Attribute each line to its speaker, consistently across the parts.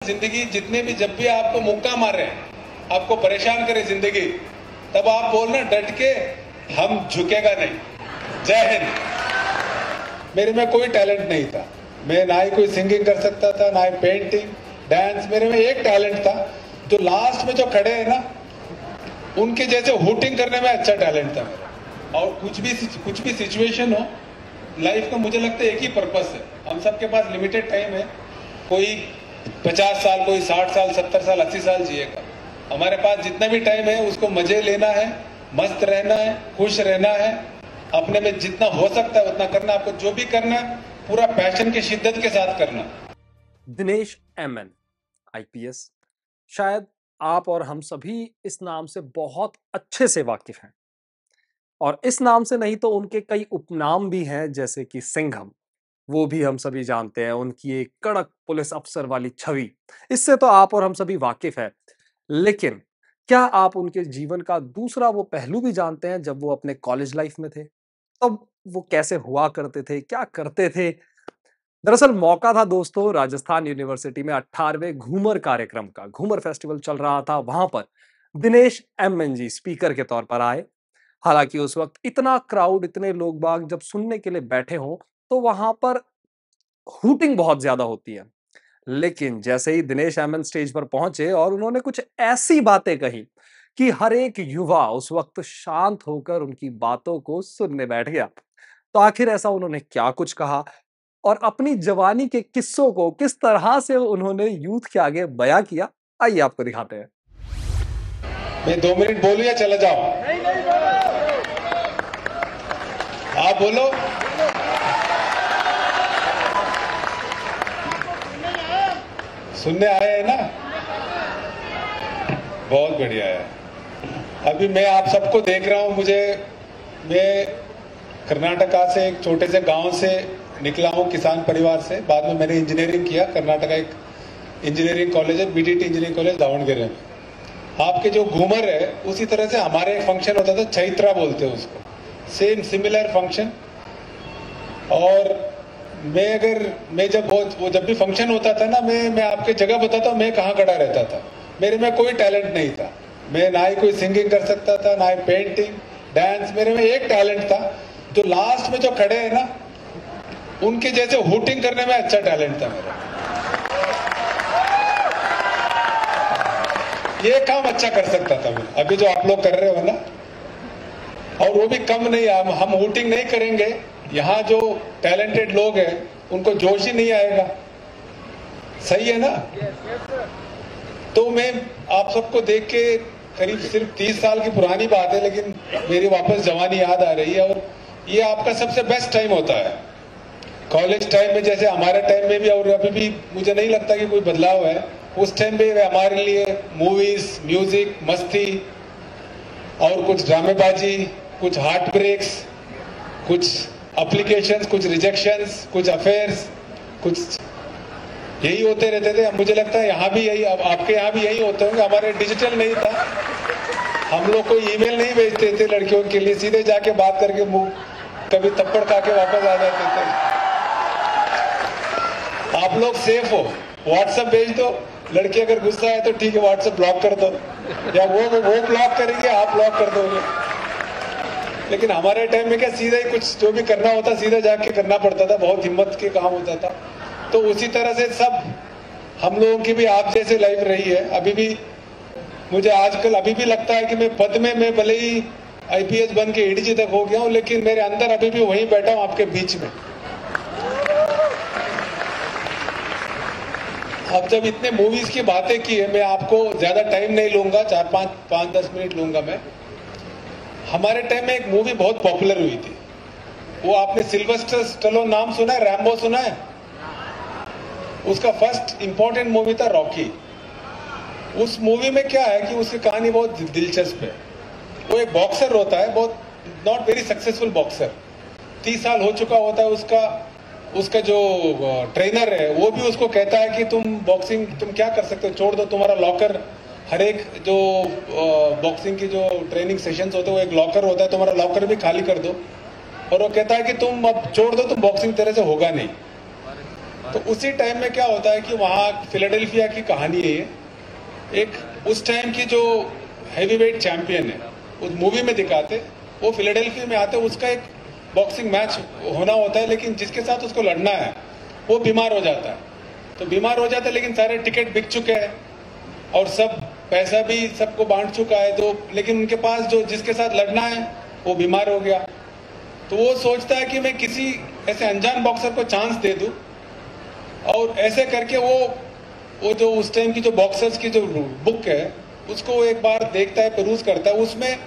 Speaker 1: जिंदगी जितने भी जब भी आपको मुक्का मारे, आपको परेशान करे जिंदगी, तब आप बोलना डट के, हम झुकेगा नहीं। जय हिंद। मेरे में कोई टैलेंट नहीं था, मैं ना ही कोई सिंगिंग कर सकता था, ना ही पेंटिंग डांस। मेरे में एक टैलेंट था, जो लास्ट में जो खड़े हैं ना, उनके जैसे हुटिंग करने में अच्छा टैलेंट था मेरा। और कुछ भी सिचुएशन हो लाइफ का, मुझे लगता है एक ही पर्पस है। हम सबके पास लिमिटेड टाइम है, कोई 50 साल, कोई 60 साल, 70 साल, 80 साल जिएगा। हमारे पास जितना भी टाइम है उसको मजे लेना है, मस्त रहना है, खुश रहना है, अपने में जितना हो सकता है उतना करना। आपको जो भी करना है पूरा पैशन की शिद्दत के साथ करना।
Speaker 2: दिनेश एमएन आईपीएस, शायद आप और हम सभी इस नाम से बहुत अच्छे से वाकिफ हैं, और इस नाम से नहीं तो उनके कई उपनाम भी हैं, जैसे कि सिंघम। वो भी हम सभी जानते हैं, उनकी एक कड़क पुलिस अफसर वाली छवि, इससे तो आप और हम सभी वाकिफ हैं। लेकिन क्या आप उनके जीवन का दूसरा वो पहलू भी जानते हैं, जब वो अपने कॉलेज लाइफ में थे तब वो कैसे हुआ करते थे, क्या करते थे? दरअसल मौका था दोस्तों, राजस्थान यूनिवर्सिटी में 18वें घूमर कार्यक्रम का। घूमर फेस्टिवल चल रहा था, वहां पर दिनेश एमएन जी स्पीकर के तौर पर आए। हालांकि उस वक्त इतना क्राउड, इतने लोग बाग जब सुनने के लिए बैठे हों तो वहां पर हूटिंग बहुत ज्यादा होती है। लेकिन जैसे ही दिनेश एमएन स्टेज पर पहुंचे और उन्होंने कुछ ऐसी बातें कही कि हर एक युवा उस वक्त शांत होकर उनकी बातों को सुनने बैठ गया। तो आखिर ऐसा उन्होंने क्या कुछ कहा और अपनी जवानी के किस्सों को किस तरह से उन्होंने यूथ के आगे बयां किया, आइए आपको दिखाते हैं।
Speaker 1: मैं 2 मिनट बोलूं या चला जाऊं? आप बोलो। सुनने आए हैं ना? बहुत बढ़िया है। अभी मैं आप सबको देख रहा हूं। मैं कर्नाटका से एक छोटे से गांव से निकला हूं, किसान परिवार से। बाद में मैंने इंजीनियरिंग किया, कर्नाटका एक इंजीनियरिंग कॉलेज है, बीडीटी इंजीनियरिंग कॉलेज दावणगेरे में। आपके जो घूमर है उसी तरह से हमारे एक फंक्शन होता था, चैत्रा बोलते हैं उसको, सेम सिमिलर फंक्शन। और मैं जब भी फंक्शन होता था ना, मैं आपके जगह बताता हूँ मैं कहाँ खड़ा रहता था। मेरे में कोई टैलेंट नहीं था, मैं ना ही कोई सिंगिंग कर सकता था, ना ही पेंटिंग डांस। मेरे में एक टैलेंट था, जो लास्ट में जो खड़े हैं ना, उनके जैसे हुटिंग करने में अच्छा टैलेंट था मेरा। ये काम अच्छा कर सकता था मैं, अभी जो आप लोग कर रहे हो ना। और वो भी कम नहीं, हम हुटिंग नहीं करेंगे, यहाँ जो टैलेंटेड लोग हैं उनको जोश ही नहीं आएगा। सही है ना? तो मैं आप सबको देख के, करीब सिर्फ 30 साल की पुरानी बात है, लेकिन मेरी वापस जवानी याद आ रही है। और ये आपका सबसे बेस्ट टाइम होता है कॉलेज टाइम में, जैसे हमारे टाइम में भी। और अभी भी मुझे नहीं लगता कि कोई बदलाव है। उस टाइम पे हमारे लिए मूवीज, म्यूजिक, मस्ती और कुछ ड्रामेबाजी, कुछ हार्ट ब्रेक्स, कुछ एप्लीकेशंस, कुछ रिजेक्शंस, कुछ अफेयर्स, कुछ यही होते रहते थे। मुझे लगता है यहाँ भी यही, अब आपके यहाँ भी यही होते होंगे। हमारे डिजिटल नहीं था, हम लोग कोई ईमेल नहीं भेजते थे लड़कियों के लिए, सीधे जाके बात करके मुंह कभी थप्पड़ खा के वापस आ जाते थे। आप लोग सेफ हो, व्हाट्सएप भेज दो, लड़की अगर गुस्सा है तो ठीक है व्हाट्सएप ब्लॉक कर दो, या वो ब्लॉक करेंगे, आप ब्लॉक कर दोगे। लेकिन हमारे टाइम में क्या, सीधा ही कुछ जो भी करना होता सीधा जाके करना पड़ता था, बहुत हिम्मत के काम होता था। तो उसी तरह से सब हम लोगों की भी आप जैसे लाइफ रही है। अभी भी मुझे आजकल अभी भी लगता है कि मैं पद में, मैं भले ही आईपीएस बन के एडीजी तक हो गया हूं, लेकिन मेरे अंदर अभी भी वहीं बैठा हूं आपके बीच में। अब जब इतने मूवीज की बातें की है, मैं आपको ज्यादा टाइम नहीं लूंगा, 5-10 मिनट लूंगा मैं। हमारे टाइम में एक मूवी बहुत पॉपुलर हुई थी, वो आपने सिल्वेस्टर स्टैलोन नाम सुना है? रैम्बो सुना है? उसका फर्स्ट इंपॉर्टेंट मूवी था रॉकी। उस मूवी में क्या है कि उसकी कहानी बहुत दिलचस्प है। वो एक बॉक्सर होता है, बहुत नॉट वेरी सक्सेसफुल बॉक्सर, 30 साल हो चुका होता है। उसका जो ट्रेनर है वो भी उसको कहता है कि तुम बॉक्सिंग तुम क्या कर सकते हो, छोड़ दो, तुम्हारा लॉकर, हर एक जो बॉक्सिंग की जो ट्रेनिंग सेशंस होते हैं वो एक लॉकर होता है, तुम्हारा लॉकर भी खाली कर दो। और वो कहता है कि तुम अब छोड़ दो, तुम बॉक्सिंग तरह से होगा नहीं। तो उसी टाइम में क्या होता है कि वहाँ फिलाडेल्फिया की कहानी है। एक उस टाइम की जो हैवीवेट चैंपियन है, उस मूवी में दिखाते, वो फिलाडेल्फिया में आते, उसका एक बॉक्सिंग मैच होना होता है, लेकिन जिसके साथ उसको लड़ना है वो बीमार हो जाता है। तो बीमार हो जाता है, लेकिन सारे टिकट बिक चुके हैं और सब पैसा भी सबको बांट चुका है, तो लेकिन उनके पास जो जिसके साथ लड़ना है वो बीमार हो गया। तो वो सोचता है कि मैं किसी ऐसे अनजान बॉक्सर को चांस दे दूं, और ऐसे करके वो जो उस टाइम की जो बॉक्सर्स की जो बुक है उसको वो एक बार देखता है, पेरूज करता है। उसमें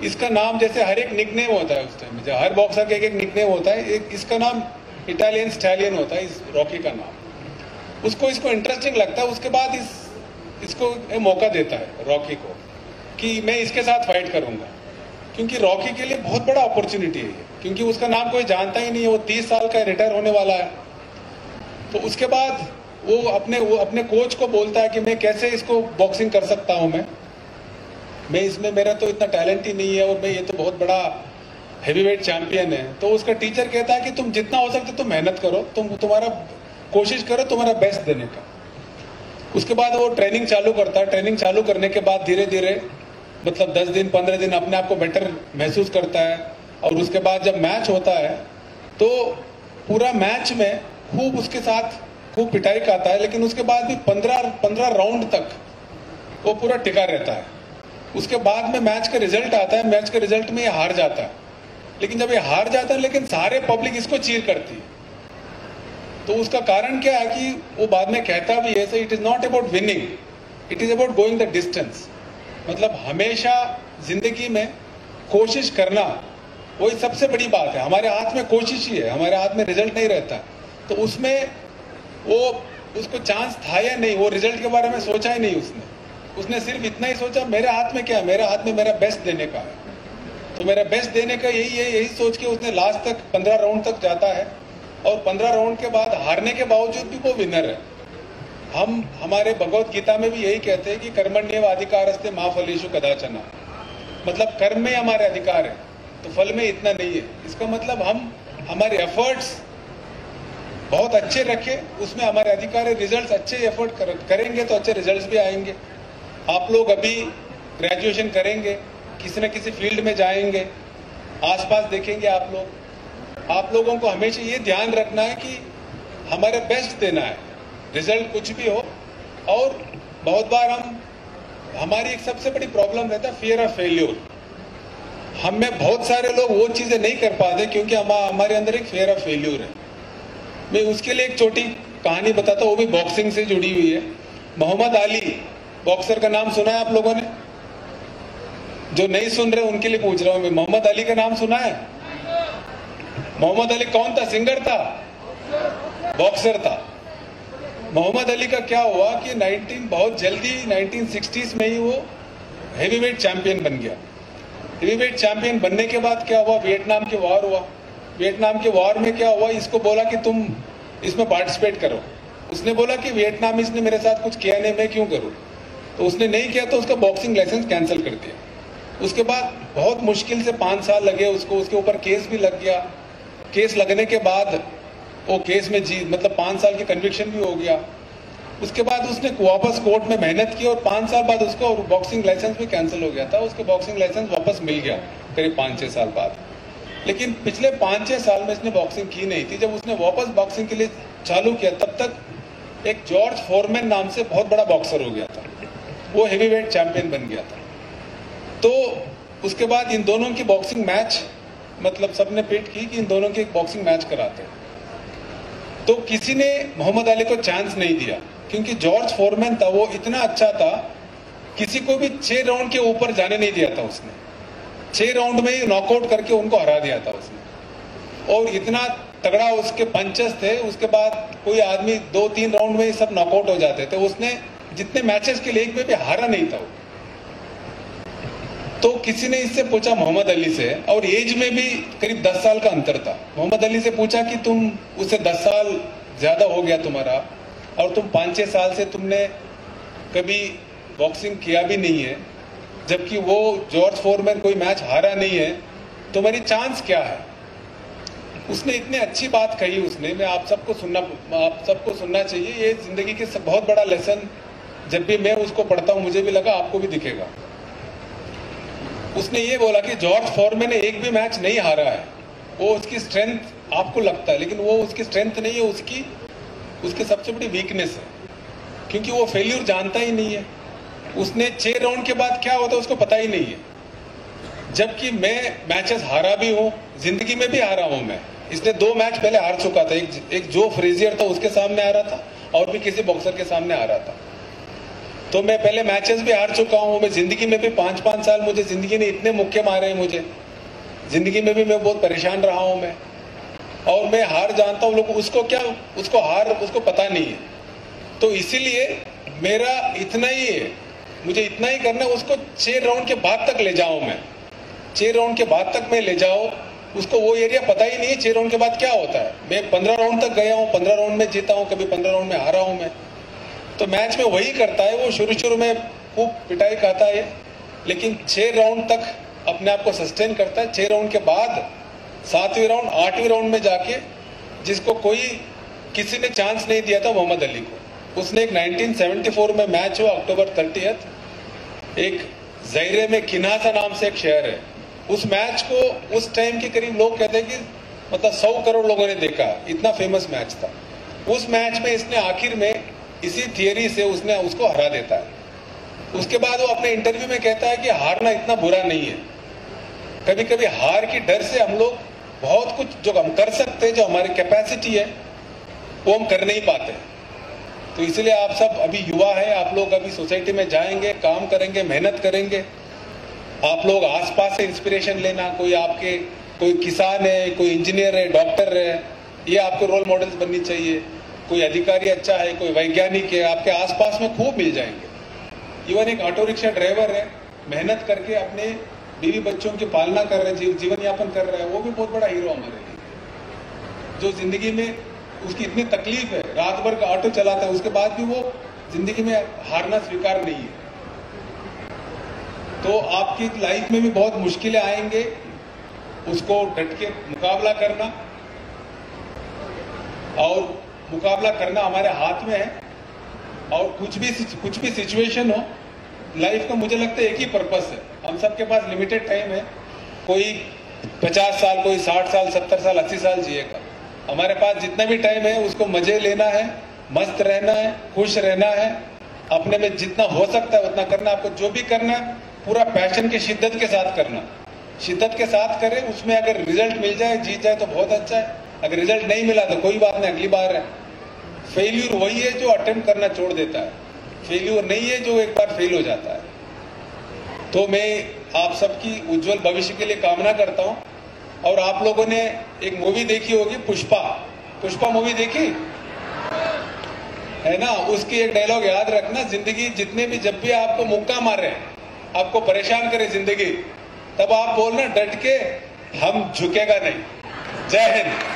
Speaker 1: इसका नाम, जैसे हर एक निकनेम होता है उस टाइम में, हर बॉक्सर का एक निकनेम होता है, इसका नाम इटालियन स्टैलियन होता है, इस रॉकी का नाम। उसको इसको इंटरेस्टिंग लगता है। उसके बाद इसको मौका देता है रॉकी को कि मैं इसके साथ फाइट करूंगा, क्योंकि रॉकी के लिए बहुत बड़ा अपॉर्चुनिटी है, क्योंकि उसका नाम कोई जानता ही नहीं है, वो 30 साल का रिटायर होने वाला है। तो उसके बाद वो अपने कोच को बोलता है कि मैं कैसे इसको बॉक्सिंग कर सकता हूं, मैं इसमें, मेरा तो इतना टैलेंट ही नहीं है, और मैं, ये तो बहुत बड़ा हैवीवेट चैंपियन है। तो उसका टीचर कहता है कि तुम जितना हो सकता तुम मेहनत करो, तुम्हारा कोशिश करो तुम्हारा बेस्ट देने का। उसके बाद वो ट्रेनिंग चालू करता है। ट्रेनिंग चालू करने के बाद धीरे धीरे, मतलब 10 दिन 15 दिन अपने आप को बेटर महसूस करता है। और उसके बाद जब मैच होता है तो पूरा मैच में खूब उसके साथ खूब पिटाई खाता है, लेकिन उसके बाद भी 15 राउंड तक वो पूरा टिका रहता है। उसके बाद में मैच का रिजल्ट आता है, मैच के रिजल्ट में ये हार जाता है। लेकिन जब ये हार जाता है, लेकिन सारे पब्लिक इसको चीर करती है। तो उसका कारण क्या है कि वो बाद में कहता भी है, it is not about winning, it is about going the distance. मतलब हमेशा जिंदगी में कोशिश करना वही सबसे बड़ी बात है। हमारे हाथ में कोशिश ही है, हमारे हाथ में रिजल्ट नहीं रहता। तो उसमें उसको चांस था या नहीं, वो रिजल्ट के बारे में सोचा ही नहीं उसने सिर्फ इतना ही सोचा, मेरे हाथ में क्या है, मेरे हाथ में मेरा बेस्ट देने का है। तो मेरा बेस्ट देने का यही है, यही सोच के उसने लास्ट तक 15 राउंड तक जाता है, और 15 राउंड के बाद हारने के बावजूद भी वो विनर है। हमारे भगवत गीता में भी यही कहते हैं कि कर्मण्येव अधिकारस्ते मा फलेषु कदाचन, मतलब कर्म में हमारे अधिकार है, तो फल में इतना नहीं है। इसका मतलब हम हमारे एफर्ट्स बहुत अच्छे रखें, उसमें हमारे अधिकार है। रिजल्ट्स अच्छे एफर्ट करेंगे तो अच्छे रिजल्ट्स भी आएंगे। आप लोग अभी ग्रेजुएशन करेंगे, किसी न किसी फील्ड में जाएंगे, आसपास देखेंगे आप लोगों को हमेशा ये ध्यान रखना है कि हमारे बेस्ट देना है, रिजल्ट कुछ भी हो। और बहुत बार हमारी एक सबसे बड़ी प्रॉब्लम रहता है फियर ऑफ फेल्योर। हम में बहुत सारे लोग वो चीजें नहीं कर पाते क्योंकि हमारे अंदर एक फियर ऑफ फेल्योर है। मैं उसके लिए एक छोटी कहानी बताता हूँ, वो भी बॉक्सिंग से जुड़ी हुई है। मोहम्मद अली बॉक्सर का नाम सुना है आप लोगों ने? जो नहीं सुन रहे उनके लिए पूछ रहा हूं मैं, मोहम्मद अली का नाम सुना है? मोहम्मद अली कौन था? सिंगर था? बॉक्सर था। मोहम्मद अली का क्या हुआ कि बहुत जल्दी 1960s में ही वो हैवीवेट चैंपियन बन गया। हैवीवेट चैंपियन बनने के बाद क्या हुआ, वियतनाम के वॉर हुआ। वियतनाम के वॉर में क्या हुआ, इसको बोला कि तुम इसमें पार्टिसिपेट करो। उसने बोला कि वियतनामीज ने मेरे साथ कुछ किया नहीं, मैं क्यों करूं। तो उसने नहीं किया, तो उसका बॉक्सिंग लाइसेंस कैंसिल कर दिया। उसके बाद बहुत मुश्किल से 5 साल लगे उसको, उसके ऊपर केस भी लग गया। केस लगने के बाद वो केस में मतलब 5 साल की कन्विक्शन भी हो गया। उसके बाद उसने वापस कोर्ट में मेहनत की और 5 साल बाद उसको बॉक्सिंग लाइसेंस भी कैंसिल हो गया था। उसके बॉक्सिंग लाइसेंस वापस मिल गया करीब 5-6 साल बाद। लेकिन पिछले 5-6 साल में इसने बॉक्सिंग की नहीं थी। जब उसने वापस बॉक्सिंग के लिए चालू किया, तब तक एक जॉर्ज फोरमैन नाम से बहुत बड़ा बॉक्सर हो गया था, वो हेवीवेट चैंपियन बन गया था। तो उसके बाद इन दोनों की बॉक्सिंग मैच, मतलब सबने पिट की कि इन दोनों की एक बॉक्सिंग मैच कराते हैं। तो किसी ने मोहम्मद अली को चांस नहीं दिया, क्योंकि जॉर्ज फोरमैन था, वो इतना अच्छा था, किसी को भी 6 राउंड के ऊपर जाने नहीं दिया था उसने। 6 राउंड में ही नॉकआउट करके उनको हरा दिया था उसने। और इतना तगड़ा उसके पंचेस थे, उसके बाद कोई आदमी 2-3 राउंड में ही सब नॉकआउट हो जाते थे। उसने जितने मैचेस के लिए एक में भी हारा नहीं था वो। तो किसी ने इससे पूछा मोहम्मद अली से, और एज में भी करीब 10 साल का अंतर था। मोहम्मद अली से पूछा कि तुम, उससे 10 साल ज्यादा हो गया तुम्हारा, और तुम 5-6 साल से तुमने कभी बॉक्सिंग किया भी नहीं है, जबकि वो जॉर्ज फोरमैन कोई मैच हारा नहीं है, तुम्हारी चांस क्या है? उसने इतनी अच्छी बात कही उसने, मैं आप सबको सुनना चाहिए। ये जिंदगी के बहुत बड़ा लेसन, जब भी मैं उसको पढ़ता हूं मुझे भी लगा आपको भी दिखेगा। उसने ये बोला कि जॉर्ज फॉरमैन ने एक भी मैच नहीं हारा है। वो उसकी स्ट्रेंथ आपको लगता है, लेकिन वो उसकी स्ट्रेंथ नहीं है, उसकी सबसे बड़ी वीकनेस है, क्योंकि वो फेल्यूर जानता ही नहीं है। उसने 6 राउंड के बाद क्या होता है उसको पता ही नहीं है। जबकि मैं मैचेस हारा भी हूं, जिंदगी में भी हारा हूं मैं। इसने 2 मैच पहले हार चुका था, एक जो फ्रेजियर था उसके सामने आ रहा था और भी किसी बॉक्सर के सामने आ रहा था। तो मैं पहले मैचेस भी हार चुका हूं। मैं जिंदगी में भी 5-5 साल मुझे जिंदगी ने इतने मुक्के मारे हैं, मुझे जिंदगी में भी मैं बहुत परेशान रहा हूं मैं, और मैं हार जानता हूं। लोग उसको पता नहीं है। तो इसीलिए मेरा इतना ही है, मुझे इतना ही करना है, उसको 6 राउंड के बाद तक ले जाऊं मैं। 6 राउंड के बाद तक मैं ले जाऊं, उसको वो एरिया पता ही नहीं है 6 राउंड के बाद क्या होता है। मैं 15 राउंड तक गया हूं, 15 राउंड में जीता हूं, कभी 15 राउंड में हारा हूं मैं। तो मैच में वही करता है वो, शुरू में खूब पिटाई खाता है, लेकिन 6 राउंड तक अपने आप को सस्टेन करता है। 6 राउंड के बाद 7वें राउंड 8वें राउंड में जाके, जिसको किसी ने चांस नहीं दिया था, मोहम्मद अली को, उसने एक 1974 में मैच हुआ अक्टूबर 30, एक ज़ायरे में किन्हासा नाम से एक शहर है। उस मैच को उस टाइम के करीब लोग कहते हैं कि मतलब 100 करोड़ लोगों ने देखा, इतना फेमस मैच था। उस मैच में इसने आखिर में इसी थियरी से उसको हरा देता है। उसके बाद वो अपने इंटरव्यू में कहता है कि हारना इतना बुरा नहीं है। कभी कभी हार की डर से हम लोग बहुत कुछ जो हम कर सकते हैं, जो हमारी कैपेसिटी है, वो हम कर नहीं पाते। तो इसलिए आप सब अभी युवा है, आप लोग अभी सोसाइटी में जाएंगे, काम करेंगे, मेहनत करेंगे। आप लोग आसपास से इंस्पिरेशन लेना, कोई किसान है, कोई इंजीनियर है, डॉक्टर है, ये आपको रोल मॉडल्स बननी चाहिए। कोई अधिकारी अच्छा है, कोई वैज्ञानिक है, आपके आसपास में खूब मिल जाएंगे। इवन एक ऑटो रिक्शा ड्राइवर है, मेहनत करके अपने बीवी बच्चों की पालना कर रहे हैं, जीवन यापन कर रहा है, वो भी बहुत बड़ा हीरो हमारे लिए। जो जिंदगी में उसकी इतनी तकलीफ है, रात भर का ऑटो चलाता है, उसके बाद भी वो जिंदगी में हारना स्वीकार नहीं है। तो आपकी लाइफ में भी बहुत मुश्किलें आएंगे, उसको डट के मुकाबला करना, और मुकाबला करना हमारे हाथ में है। और कुछ भी सिचुएशन हो लाइफ का, मुझे लगता है एक ही पर्पस है। हम सबके पास लिमिटेड टाइम है, कोई 50 साल, कोई 60 साल, 70 साल, 80 साल जिएगा। हमारे पास जितना भी टाइम है उसको मजे लेना है, मस्त रहना है, खुश रहना है, अपने में जितना हो सकता है उतना करना। आपको जो भी करना है पूरा पैशन के शिद्दत के साथ करना, शिद्दत के साथ करें। उसमें अगर रिजल्ट मिल जाए, जीत जाए तो बहुत अच्छा है, अगर रिजल्ट नहीं मिला तो कोई बात नहीं, अगली बार है। फेल्यूर वही है जो अटेम्प्ट करना छोड़ देता है, फेल्यूर नहीं है जो एक बार फेल हो जाता है। तो मैं आप सबकी उज्जवल भविष्य के लिए कामना करता हूं। और आप लोगों ने एक मूवी देखी होगी, पुष्पा मूवी देखी है ना? उसकी एक डायलॉग याद रखना, जिंदगी जितने भी, जब भी आपको मुक्का मारे, आपको परेशान करे जिंदगी, तब आप बोलना डट के, हम झुकेगा नहीं। जय हिंद।